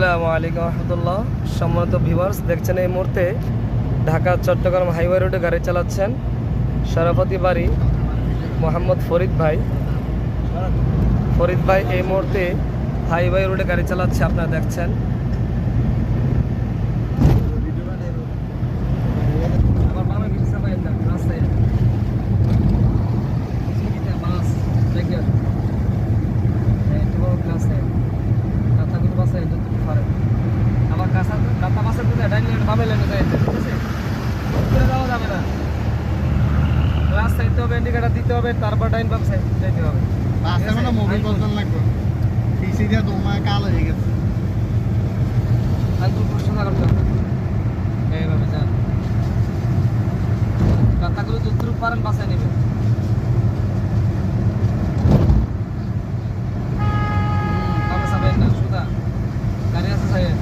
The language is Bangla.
আসসালামু আলাইকুম রহমতুল্লাহ। সম্মানিত ভিউয়ার্স, দেখছেন এই মুহূর্তে ঢাকা চট্টগ্রাম হাইওয়ে রোডে গাড়ি চালাচ্ছেন সরাফতি বাড়ি মোহাম্মদ ফরিদ ভাই। এই মুহূর্তে হাইওয়ে রোডে গাড়ি চালাচ্ছে, আপনারা দেখছেন। আবার কাঁথা মাছের দিকে ডাইন লাইনে বামে লাইনে যাইতে, ঠিক আছে? ঘুরে যাওয়া যাবে না, রাস্তা দিতে হবে, ইন্ডিকেটার দিতে হবে, তারপর ডাইন বাম সাইড যাইতে হবে। রাস্তায় মানে মোবিল বদলান লাগবে, পিছিয়ে দিয়ে তোমার কালো হয়ে গেছে। আঙ্গুল প্রশ্ন করতে হবে, এইভাবে যান। কাঁথাগুলো যতটুকু পারেন বাসায় নেবেন। বামে যাবেন না, সুদা গাড়ি আছে সাইড।